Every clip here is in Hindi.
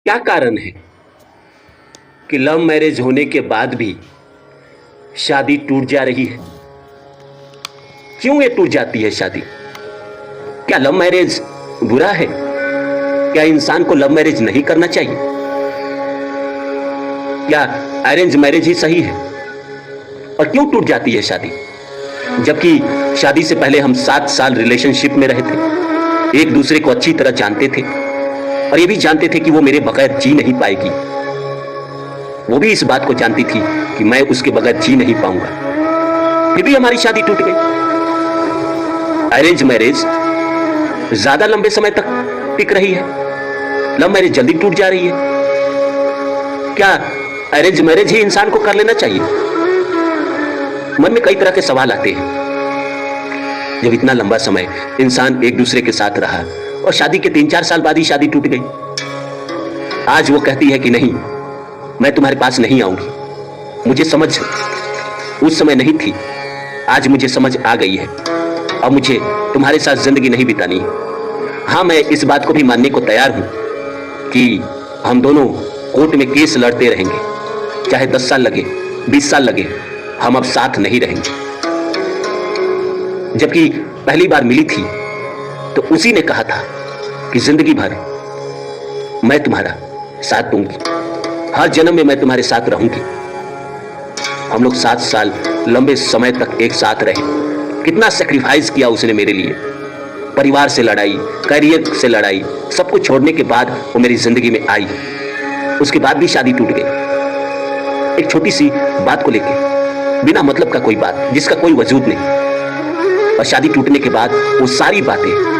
क्या कारण है कि लव मैरिज होने के बाद भी शादी टूट जा रही है? क्यों ये टूट जाती है शादी? क्या लव मैरिज बुरा है? क्या इंसान को लव मैरिज नहीं करना चाहिए? क्या अरेंज मैरिज ही सही है? और क्यों टूट जाती है शादी, जबकि शादी से पहले हम 7 साल रिलेशनशिप में रहे थे, एक दूसरे को अच्छी तरह जानते थे और ये भी जानते थे कि वो मेरे बगैर जी नहीं पाएगी। वो भी इस बात को जानती थी कि मैं उसके बगैर जी नहीं पाऊंगा, फिर भी हमारी शादी टूट गई। अरेंज मैरिज ज्यादा लंबे समय तक टिक रही है, लव मैरिज जल्दी टूट जा रही है। क्या अरेंज मैरिज ही इंसान को कर लेना चाहिए? मन में कई तरह के सवाल आते हैं। जब इतना लंबा समय इंसान एक दूसरे के साथ रहा और शादी के 3-4 साल बाद ही शादी टूट गई। आज वो कहती है कि नहीं, मैं तुम्हारे पास नहीं आऊंगी। मुझे समझ उस समय नहीं थी, आज मुझे समझ आ गई है। अब मुझे तुम्हारे साथ जिंदगी नहीं बितानी है। हाँ, मैं इस बात को भी मानने को तैयार हूं कि हम दोनों कोर्ट में केस लड़ते रहेंगे, चाहे 10 साल लगे, 20 साल लगे, हम अब साथ नहीं रहेंगे। जबकि पहली बार मिली थी तो उसी ने कहा था कि जिंदगी भर मैं तुम्हारा साथ दूंगी, हर जन्म में मैं तुम्हारे साथ रहूंगी। हम लोग 7 साल लंबे समय तक एक साथ रहे। कितना सेक्रीफाइस किया उसने मेरे लिए, परिवार से लड़ाई, करियर से लड़ाई, सब कुछ छोड़ने के बाद वो मेरी जिंदगी में आई। उसके बाद भी शादी टूट गई, एक छोटी सी बात को लेके, बिना मतलब का कोई बात जिसका कोई वजूद नहीं। और शादी टूटने के बाद वो सारी बातें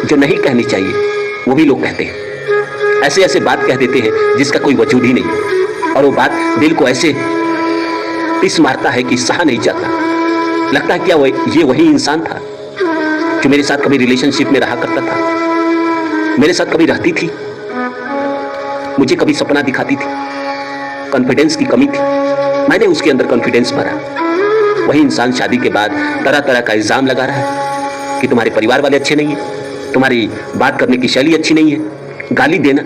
जो नहीं कहनी चाहिए वो भी लोग कहते हैं। ऐसे ऐसे बात कह देते हैं जिसका कोई वजूद ही नहीं, और वो बात दिल को ऐसे टिस मारता है कि सहा नहीं जाता। लगता है क्या ये वही इंसान था जो मेरे साथ कभी रिलेशनशिप में रहा करता था, मेरे साथ कभी रहती थी, मुझे कभी सपना दिखाती थी। कॉन्फिडेंस की कमी थी, मैंने उसके अंदर कॉन्फिडेंस भरा। वही इंसान शादी के बाद तरह तरह का इल्जाम लगा रहा है कि तुम्हारे परिवार वाले अच्छे नहीं है, तुम्हारी बात करने की शैली अच्छी नहीं है, गाली देना,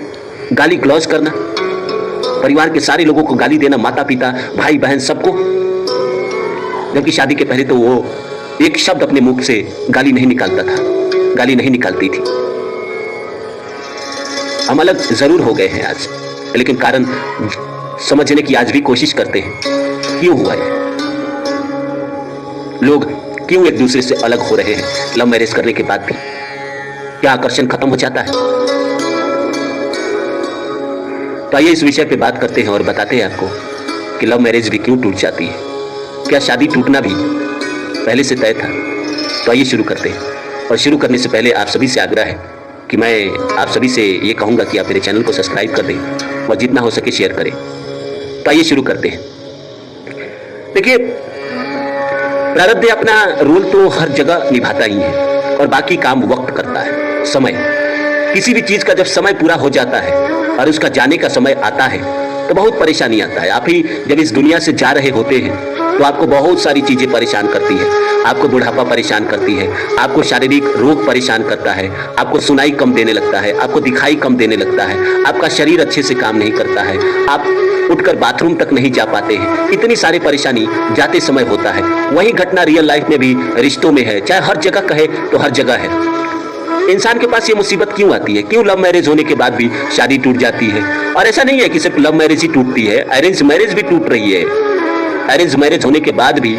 गाली ग्लॉज करना, परिवार के सारे लोगों को गाली देना, माता पिता, भाई बहन, सबको। जबकि शादी के पहले तो वो एक शब्द अपने मुख से गाली नहीं निकालता था, गाली नहीं निकालती थी। हम अलग जरूर हो गए हैं आज, लेकिन कारण समझने की आज भी कोशिश करते हैं। क्यों हुआ है? लोग क्यों एक दूसरे से अलग हो रहे हैं लव मैरिज करने के बाद भी? क्या आकर्षण खत्म हो जाता है? तो आइए इस विषय पे बात करते हैं और बताते हैं आपको कि लव मैरिज भी क्यों टूट जाती है। क्या शादी टूटना भी पहले से तय था? तो आइए शुरू करते हैं। और शुरू करने से पहले आप सभी से आग्रह है कि मैं आप सभी से ये कहूंगा कि आप मेरे चैनल को सब्सक्राइब कर दें और जितना हो सके शेयर करें। तो आइए शुरू करते हैं। देखिए, प्रारब्ध अपना रोल तो हर जगह निभाता ही है और बाकी काम वक्त करता है। समय, किसी भी चीज का जब समय पूरा हो जाता है और उसका जाने का समय आता है तो बहुत परेशानी आता है। आप ही जब इस दुनिया से जा रहे होते हैं तो आपको बहुत सारी चीजें परेशान करती है। आपको बुढ़ापा परेशान करती है, आपको शारीरिक रोग परेशान करता है, आपको सुनाई कम देने लगता है, आपको दिखाई कम देने लगता है, आपका शरीर अच्छे से काम नहीं करता है, आप उठकर बाथरूम तक नहीं जा पाते हैं। इतनी सारी परेशानी जाते समय होता है। वही घटना रियल लाइफ में भी रिश्तों में है, चाहे हर जगह कहे तो हर जगह है। इंसान के पास ये मुसीबत क्यों आती है? क्यों लव मैरिज होने के बाद भी शादी टूट जाती है? और ऐसा नहीं है कि सिर्फ लव मैरिज ही टूटती है, अरेंज मैरिज भी टूट रही है। अरेंज मैरिज होने के बाद भी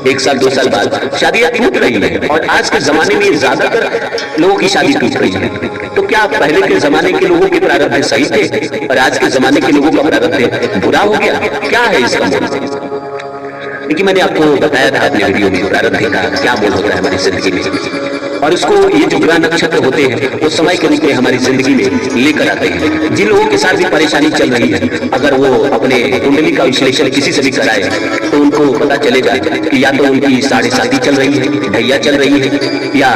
1 साल 2 साल बाद शादियां टूट रही है। और आज के जमाने में ज्यादातर लोगों की शादी टूट रही है। तो क्या पहले के जमाने के लोगों के प्रारब्ध सही थे और आज के जमाने के लोगों का प्रारब्ध बुरा हो गया? क्या है इसका मोल? देखिए, मैंने आपको बताया था अपने वीडियो में प्रारब्ध का क्या मोल होता है हमारी जिंदगी में, और उसको ये जो ग्रह नक्षत्र होते हैं वो समय के रूप में हमारी जिंदगी में लेकर आते हैं। जिन लोगों के साथ भी परेशानी चल रही है, अगर वो अपने कुंडली का विश्लेषण किसी से भी कराए तो उनको पता चलेगा कि या तो उनकी 7.5 चल रही है, ढैया चल रही है, या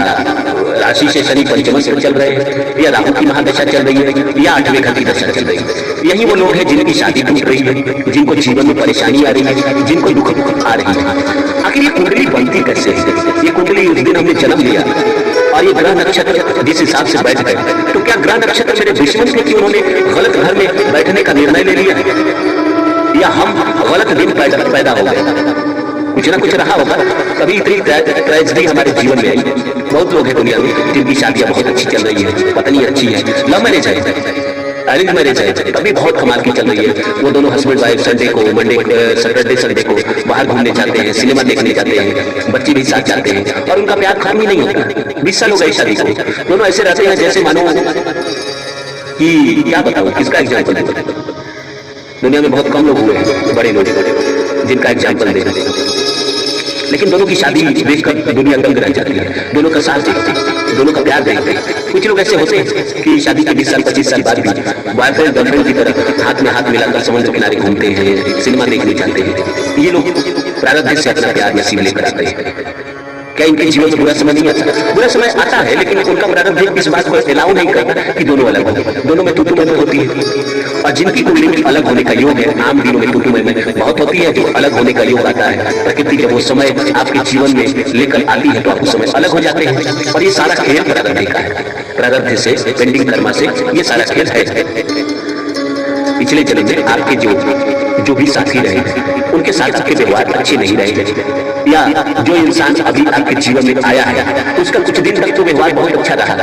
राशि से शनि पंचमस्थ चल रहे हैं, या राहु की महादशा चल रही है, या 8वें घर की दशा चल रही है। यही वो लोग हैं जिनकी शादी टूट रही है, जिनको जीवन में परेशानी आ रही है, जिनको दुख आ रही है। आखिर ये कुंडली बनती कैसे है? ये कुंडली उस दिन हमने जन्म लिया और ये ग्रह नक्षत्र जिस हिसाब से बैठ गए, तो क्या ग्रह नक्षत्र मेरे दुश्मन थे कि उन्होंने गलत घर में बैठने का निर्णय ले लिया, या हम गलत दिन पैदा हो गए? कुछ ना कुछ रहा होगा, कभी इतनी ट्रेजेडी हमारे जीवन में आई। बहुत लोग हैं दुनिया में जिनकी शादियां बहुत अच्छी चल रही है, पत्नी अच्छी है, लव मैरिज है, अरेंज मैरिज है, तभी बहुत कमाल की चल रही है। वो दोनों हस्बैंड वाइफ संडे को, सैटरडे संडे को बाहर घूमने जाते हैं, सिनेमा देखने जाते हैं, बच्चे भी साथ जाते हैं, और उनका प्यार खत्म ही नहीं होता। 20 साल हो गए शादी को, दोनों ऐसे रहते हैं जैसे मानो कि क्या बताऊं, किसका एग्जाम्पल है। दुनिया में बहुत कम लोग हुए हैं बड़े लोग जिनका एग्जाम्पल दे, लेकिन दोनों की शादी देखकर दुनिया दंग रह जाती है। दोनों का साथ देखते हैं, दोनों का प्यार देखते हैं। कुछ लोग ऐसे होते हैं कि शादी के 20 साल 25 साल बाद भी बॉयफ्रेंड गर्लफ्रेंड की तरह हाथ में हाथ मिलाकर समुद्र किनारे घूमते हैं, सिनेमा देखने जाते हैं। ये लोग प्रारब्ध से अपना प्यार नसीब लेकर आते हैं। क्या इनके जीवन में बुरा समय नहीं आता? बुरा समय आता है, लेकिन उनका प्रारब्ध इस बात को अलाउ नहीं करता कि दोनों अलग हो, दोनों में तू मैं होती है। और जिनकी कुंडली में अलग होने का योग है, आम दिनों में तू मैं बहुत होती है, जो अलग होने का योग आता है, प्रकृति जब वो समय आपके जीवन में लेकर आती है तो आप उस समय अलग हो जाते हैं। और ये सारा खेल प्रारब्ध का है, प्रारब्ध से, पेंडिंग कर्मा से ये सारा खेल है। पिछले जन्म में आपके जो भी साथी रहे उनके साथ आपके व्यवहार अच्छे नहीं रहे, या जो इंसान अभी आपके जीवन में आया है उसका कुछ दिन तक तो व्यवहार बहुत अच्छा रहा,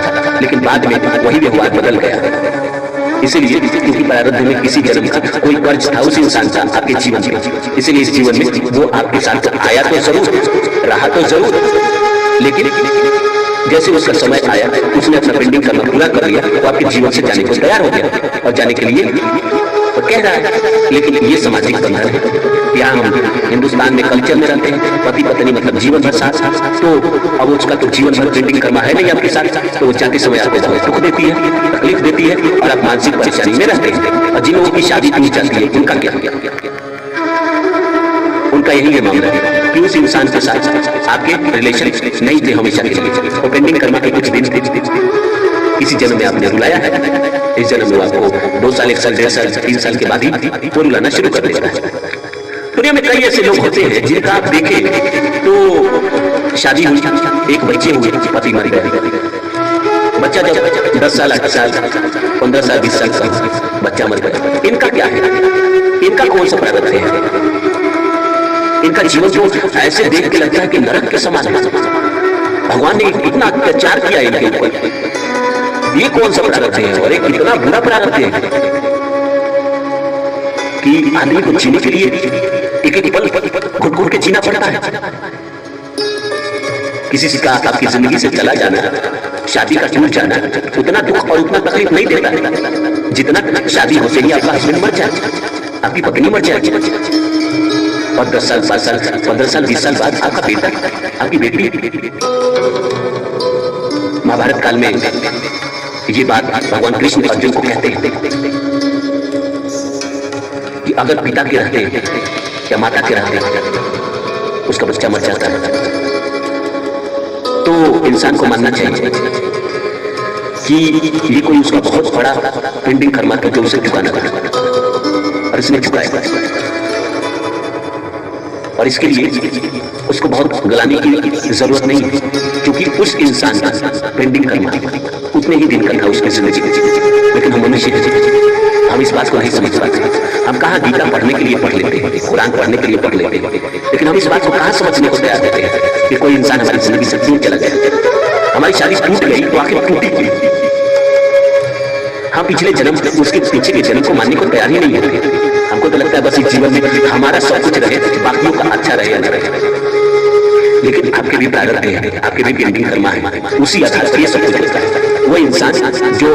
लेकिन बाद में वही व्यवहार बदल गया। इसीलिए क्योंकि प्रारब्ध में किसी जन्म का कोई कर्ज था उस इंसान का आपके जीवन में, इसीलिए इस जीवन में वो आपके साथ आया तो जरूर, रहा तो जरूर, लेकिन जैसे उसका समय आया उसने अपना पेंडिंग करना पूरा कर लिया तो आपके जीवन से जाने को तैयार हो गया, और जाने के लिए वो कह रहा है। लेकिन ये सामाजिक बंधन है। यहाँ हम हिंदुस्तान में कल्चर में रहते हैं, पति पत्नी मतलब जीवन भर साथ, तो अब उसका तो जीवन भर पेंडिंग कर्मा है नहीं आपके साथ, तो वो जाते समय आपको बहुत दुख देती है, तकलीफ देती है, और आप मानसिक परेशानी में रहते हैं। और जिन लोगों की शादी टूट जाती है उनका क्या, उनका यही है मामला कि उस इंसान के साथ आपके रिलेशन नहीं थे हमेशा के लिए, और पेंडिंग कर्मा के कुछ दिन किसी जन्म में आपने रुलाया है, इस जन्म में आपको 2 साल 1 साल 1.5 साल 3 साल के बाद ही वो रुलाना शुरू कर देता है। दुनिया में कई ऐसे लोग होते हैं जिनका आप देखें तो शादी हुई, एक बच्चे हुए, पति मर गए, बच्चा जब 10 साल 8 साल 15 साल 20 साल का बच्चा मर गया। इनका क्या है, इनका कौन सा प्रारब्ध है? इनका जीवन जो ऐसे देख के लगता है कि नरक के समान है, भगवान ने इतना अत्याचार किया इनके ऊपर, ये कौन सा प्रारब्ध है? और एक इतना बुरा प्रारब्ध है कि आदमी को जीने के लिए एक एक पल घुट घुट के जीना पड़ता है। किसी का आपकी जिंदगी से चला जाना, शादी का टूट जाना उतना दुख और उतना तकलीफ नहीं देता है जितना शादी होते ही आपका हस्बैंड मर जाए, आपकी पत्नी मर जाए, और 10 साल 5 साल 15 साल 20 साल बाद आपका बेटा, आपकी बेटी। महाभारत काल में ये बात भगवान कृष्ण अर्जुन को कहते हैं कि अगर पिता के रहते या माता के रहते उसका बच्चा मर जाता है तो इंसान को मानना चाहिए कि ये कोई उसका बहुत बड़ा पेंडिंग कर्मा था जो उसे चुकाना था, और इसने चुकाया, और इसके लिए उसको बहुत गलाने की जरूरत नहीं है, क्योंकि उस इंसान का पेंडिंग कर्मा उतने ही दिन का था उसकी जिंदगी में। लेकिन हम मनुष्य हम इस बात को नहीं समझ पाते। हम कहाँ गीता पढ़ने के लिए पढ़ लेते हैं, कुरान पढ़ने के लिए पढ़ लेते हैं, लेकिन हम इस बात को कहाँ समझने को तैयार रहते हैं कि कोई इंसान हमारी जिंदगी से क्यों चला गया। हमारी शादी टूट गई तो आखिर टूटी क्यों? हम पिछले जन्म उसके पीछे के जन्म को मानने को तैयार ही नहीं होते। हमको तो लगता है बस इस जीवन में हमारा सब कुछ रहे, बाकियों का अच्छा रहे या न रहे, लेकिन आपके भी प्रारब्ध है, आपके भी पेंडिंग कर्मा है, उसी आधार पर ये सब कुछ होता है। वो इंसान जो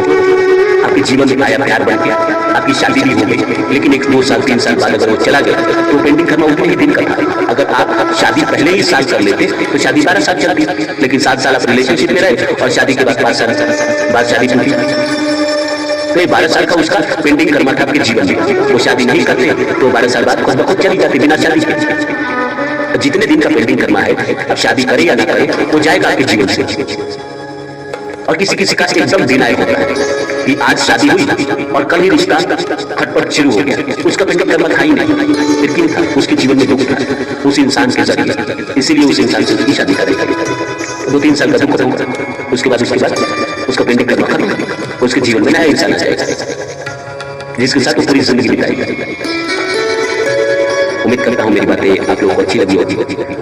आपके जीवन में आया, प्यार बन गया, आपकी शादी भी हो गई, लेकिन 1 2 साल 3 साल बाद अगर वो चला गया तो पेंडिंग कर्मा उतने ही दिन का था। अगर आप शादी पहले ही साल कर लेते तो शादी 12 साल चलती, लेकिन 7 साल आप रिलेशनशिप में रहे और शादी के बाद 5 साल बाद शादी टूटी, तो ये 12 साल का उसका पेंडिंग कर्मा था आपके जीवन में। वो शादी नहीं करते तो 12 साल बाद खुद ब खुद चली जाती बिना शादी के। जितने दिन का पेंडिंग कर्मा है, अब शादी करे या ना करे वो जाएगा आपके जीवन से। और किसी किसी का एकदम निर्णायक होता है कि आज शादी हुई और कल ही रिश्ता खटपट शुरू हो गया, उसका पेंडिंग कर्मा था ही नहीं, फिर क्यों था? उसके जीवन में दुख था उस इंसान के जरिए, इसीलिए उस इंसान से उसकी शादी करेगा। 2-3 साल का दुख खत्म होगा, उसके बाद उसका पेंटिंग करना खत्म होगा, उसके जीवन में नया इंसान आ जाएगा जिसके साथ वो पूरी जिंदगी बिताएगा। उम्मीद करता हूँ मेरी बातें आप लोगों को अच्छी लगी होगी।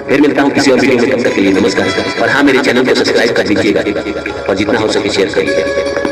फिर मिलता हूँ किसी और वीडियो में, तब तक के लिए नमस्कार। और हाँ, मेरे चैनल को सब्सक्राइब कर दीजिएगा और जितना हो सके शेयर करिए।